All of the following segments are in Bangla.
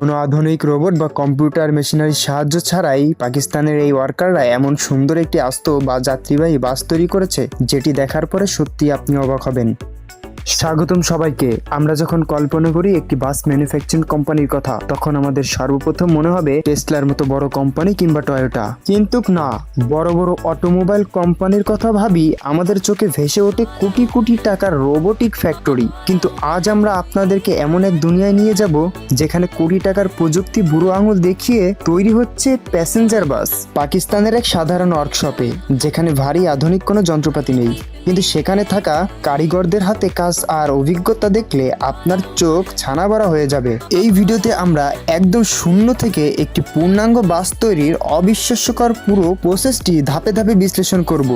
কোনো আধুনিক রোবট বা কম্পিউটার মেশিনারির সাহায্য ছাড়াই পাকিস্তানের এই ওয়ার্কাররা এমন সুন্দর একটি আস্ত বা যাত্রীবাহী বাস তৈরি করেছে, যেটি দেখার পরে সত্যি আপনি অবাক হবেন। স্বাগতম সবাইকে। আমরা যখন কল্পনা করি একটি বাস ম্যানুফ্যাকচারিং কোম্পানির কথা, তখন আমাদের সর্বপ্রথম মনে হবে টেসলার মতো বড় কোম্পানি কিংবা টয়োটা। কিন্তু না, বড় বড় অটোমোবাইল কোম্পানির কথা ভাবি, আমাদের চোখে ভেসে ওঠে কোটি কোটি টাকার রোবোটিক ফ্যাক্টরি। কিন্তু আজ আমরা আপনাদেরকে এমন এক দুনিয়ায় নিয়ে যাব যেখানে কোটি টাকার প্রযুক্তি বুড়ো আঙুল দেখিয়ে তৈরি হচ্ছে প্যাসেঞ্জার বাস। পাকিস্তানের এক সাধারণ ওয়ার্কশপে, যেখানে ভারী আধুনিক কোনো যন্ত্রপাতি নেই, কিন্তু সেখানে থাকা কারিগরদের হাতে কাজ আর অভিজ্ঞতা দেখলে আপনার চোখ ছানা বড়া হয়ে যাবে। এই ভিডিওতে আমরা একদম শূন্য থেকে একটি পূর্ণাঙ্গ বাস তৈরির অবিশ্বাস্যকর পুরো প্রসেসটি ধাপে ধাপে বিশ্লেষণ করব।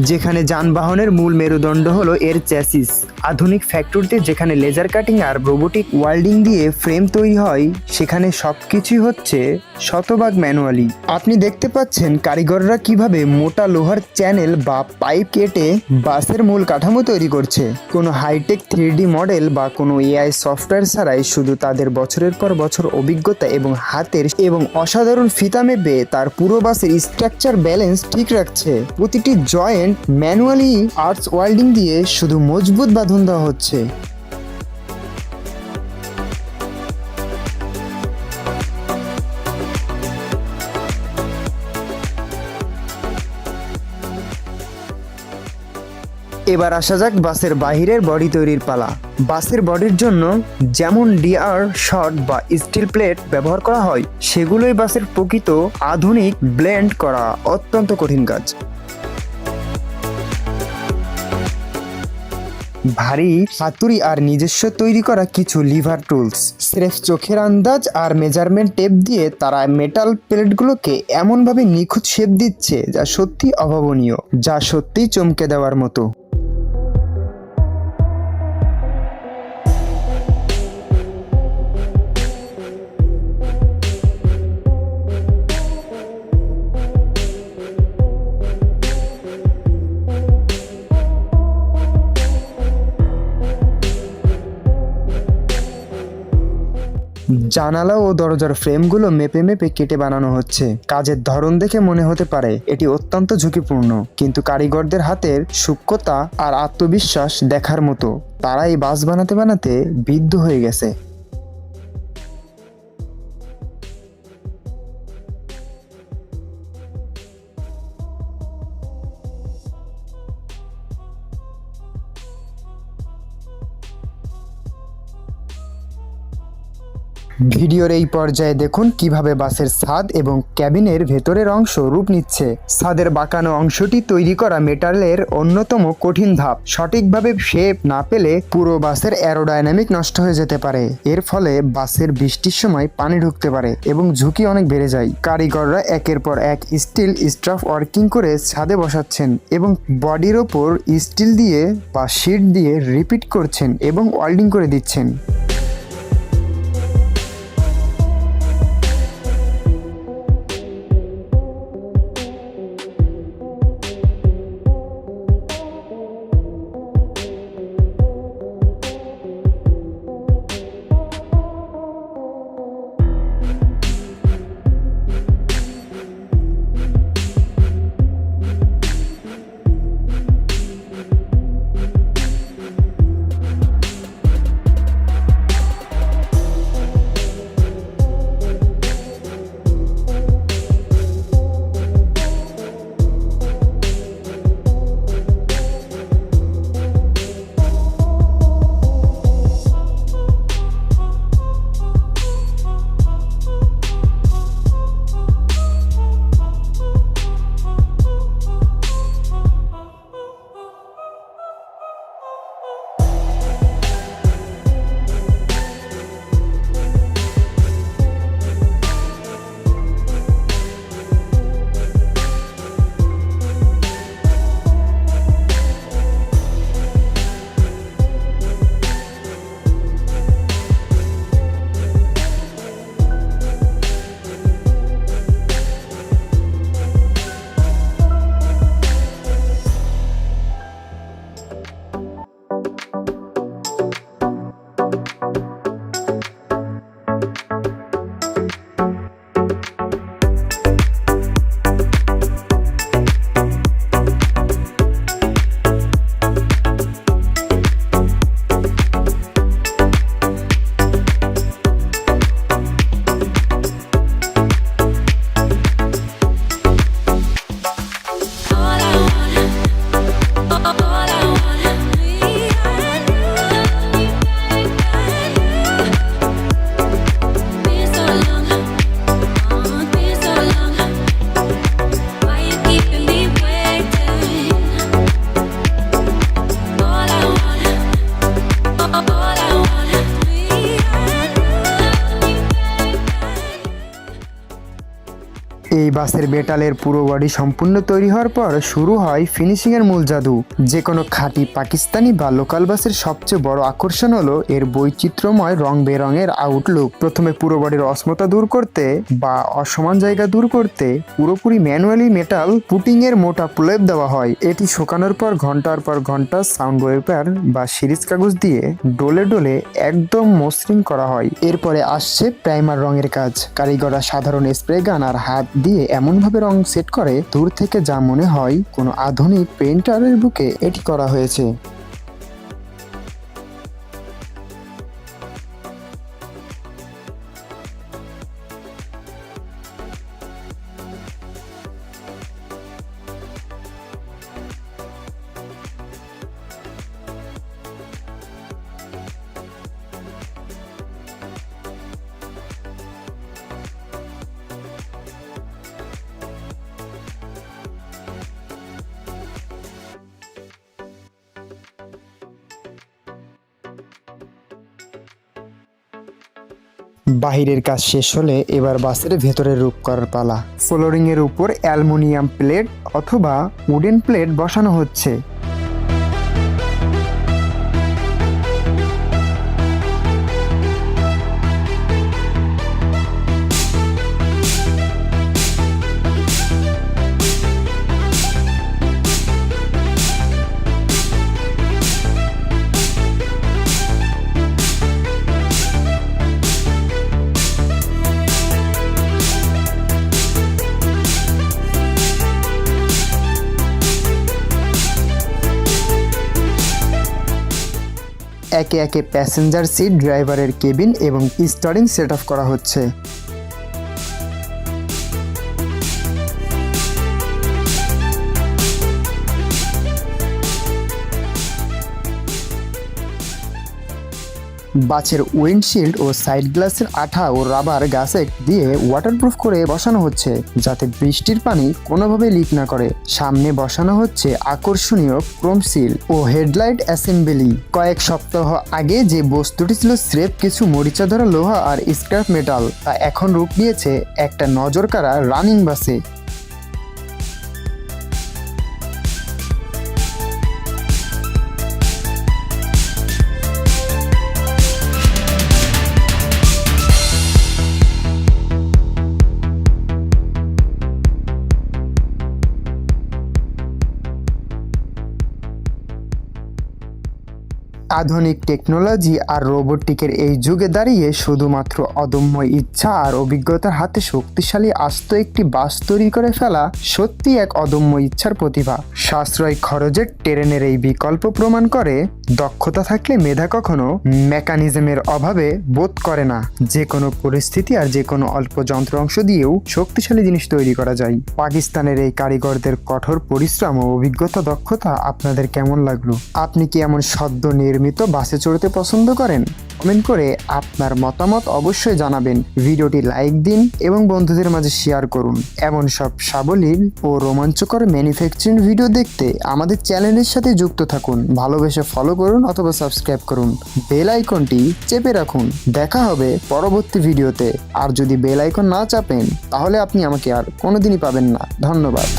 যেখানে যানবাহনের মূল মেরুদণ্ড হলো এর চ্যাসিস। আধুনিক ফ্যাক্টরিতে যেখানে লেজার কাটিং আর রোবোটিক ওয়েল্ডিং দিয়ে ফ্রেম তৈরি হয়, সেখানে সবকিছুই হচ্ছে শতভাগ ম্যানুয়ালি। আপনি দেখতে পাচ্ছেন কারিগররা কিভাবে মোটা লোহার চ্যানেল বা পাইপ কেটে বাসের মূল কাঠামো তৈরি করছে। কোনো হাইটেক 3D মডেল বা কোনো AI সফটওয়্যার ছাড়াই, শুধু তাদের বছরের পর বছর অভিজ্ঞতা এবং হাতের এবং অসাধারণ ফিতা মেপে তার পুরো বাসের স্ট্রাকচার ব্যালেন্স ঠিক রাখছে। প্রতিটি জয়েন্ট ম্যানুয়ালি আর্টস ওয়েল্ডিং দিয়ে শুধু মজবুত বাঁধন দেওয়া হচ্ছে। এবার আসা যাক বাসের বাহিরের বডি তৈরির পালা। বাসের বডির জন্য যেমন ডিআর শট বা স্টিল প্লেট ব্যবহার করা হয়, সেগুলোই বাসের প্রকৃত আধুনিক ব্লেন্ড করা অত্যন্ত কঠিন কাজ। ভারী হাতুড়ি আর নিজস্ব তৈরি করা কিছু লিভার টুলস, স্রেফ চোখের আন্দাজ আর মেজারমেন্ট টেপ দিয়ে তারা মেটাল প্লেটগুলোকে এমনভাবে নিখুঁত শেপ দিচ্ছে যা সত্যি অভাবনীয়, যা সত্যিই চমকে দেওয়ার মতো। জানালা ও দরজার ফ্রেমগুলো মেপে মেপে কেটে বানানো হচ্ছে। কাজের ধরন দেখে মনে হতে পারে এটি অত্যন্ত ঝুঁকিপূর্ণ, কিন্তু কারিগরদের হাতের সূক্ষ্মতা আর আত্মবিশ্বাস দেখার মতো। তারা এই বাস বানাতে বানাতে বিদ্ধ হয়ে গেছে। ভিডিওর এই পর্যায়ে দেখুন কিভাবে বাসের ছাদ এবং ক্যাবিনের ভেতরের অংশ রূপ নিচ্ছে। ছাদের বাঁকানো অংশটি তৈরি করা মেটালের অন্যতম কঠিন ধাপ। সঠিকভাবে শেপ না পেলে পুরো বাসের অ্যারোডাইনামিক নষ্ট হয়ে যেতে পারে। এর ফলে বাসের বৃষ্টির সময় পানি ঢুকতে পারে এবং ঝুঁকি অনেক বেড়ে যায়। কারিগররা একের পর এক স্টিল স্ট্রাফ ওয়ার্কিং করে ছাদে বসাচ্ছেন এবং বডির ওপর স্টিল দিয়ে বা শিট দিয়ে রিপিট করছেন এবং ওয়েল্ডিং করে দিচ্ছেন। All I want is me and you. এই বাসের বেটালের পুরো বডি সম্পূর্ণ তৈরি হওয়ার পর শুরু হয় ফিনিশিং এর মূল জাদু। যে কোনো খাঁটি পাকিস্তানি বা লোকাল বাসের সবচেয়ে বড় আকর্ষণ হলো এর বৈচিত্র্যময় রং বেরঙের আউটলুক। প্রথমে পুরো বডির অসমতা দূর করতে বা অসমান জায়গা দূর করতে পুরোপুরি ম্যানুয়ালি মেটাল পুটিং এর মোটা প্রলেপ দেওয়া হয়। এটি শুকানোর পর ঘন্টার পর ঘন্টা সাউন্ড ওয়েপার বা সিরিজ কাগজ দিয়ে ডলে ডলে একদম মসৃণ করা হয়। এরপরে আসছে প্রাইমার রঙের কাজ। কারিগররা সাধারণ স্প্রে গান আর হাত দিয়ে এমনভাবে রং সেট করে দূর থেকে যা মনে হয় কোনো আধুনিক পেইন্টারের বুকে এটি করা হয়েছে। বাহিরের কাজ শেষ হলে এবার বাসের ভেতরের রূপ করার পালা। ফ্লোরিং এর উপর অ্যালুমিনিয়াম প্লেট অথবা উডেন প্লেট বসানো হচ্ছে। একে একে প্যাসেঞ্জার সিট, ড্রাইভারের কেবিন এবং স্টিয়ারিং সেট আপ করা হচ্ছে। বাসের উইন্ডশিল্ড ও সাইড গ্লাসের আঠা ও রাবার গাসেট দিয়ে ওয়াটারপ্রুফ করে বসানো হচ্ছে যাতে বৃষ্টির পানি কোনোভাবে লিক না করে। সামনে বসানো হচ্ছে আকর্ষণীয় ক্রোম সিল ও হেডলাইট অ্যাসেম্বলি। কয়েক সপ্তাহ আগে যে বস্তুটি ছিল স্রেফ কিছু মরিচা ধরা লোহা আর স্ক্র্যাপ মেটাল, তা এখন রূপ নিয়েছে একটা নজরকাড়া রানিং বাসে। আধুনিক টেকনোলজি আর রোবোটিকের এই যুগে দাঁড়িয়ে শুধুমাত্র অদম্য ইচ্ছা আর অভিজ্ঞতার হাতে শক্তিশালী আস্ত একটি বাস তৈরি করে ফেলা সত্যি এক অদম্য ইচ্ছার প্রতিভা। সাশ্রয় খরচের ট্রেনের এই বিকল্প প্রমাণ করে দক্ষতা থাকলে মেধা কখনো মেকানিজমের অভাবে বোধ করে না। যে কোনো পরিস্থিতি আর যে কোনো অল্প যন্ত্র অংশ দিয়েও শক্তিশালী জিনিস তৈরি করা যায়। পাকিস্তানের এই কারিগরদের কঠোর পরিশ্রম ও অভিজ্ঞতা দক্ষতা আপনাদের কেমন লাগলো? আপনি কি এমন সদ্য নির্মিত বাসে চড়তে পছন্দ করেন? কমেন্ট করে আপনার মতামত অবশ্যই জানাবেন। ভিডিওটি লাইক দিন এবং বন্ধুদের মাঝে শেয়ার করুন। এমন সব সাবলীল ও রোমাঞ্চকর ম্যানুফ্যাকচারিং ভিডিও দেখতে আমাদের চ্যানেলের সাথে যুক্ত থাকুন। ভালোবেসে ফলো করুন অথবা সাবস্ক্রাইব করুন। বেল আইকনটি চেপে রাখুন। দেখা হবে পরবর্তী ভিডিওতে। আর যদি বেল আইকন না চাপেন তাহলে আপনি আমাকে আর কোনোদিনই পাবেন না। ধন্যবাদ।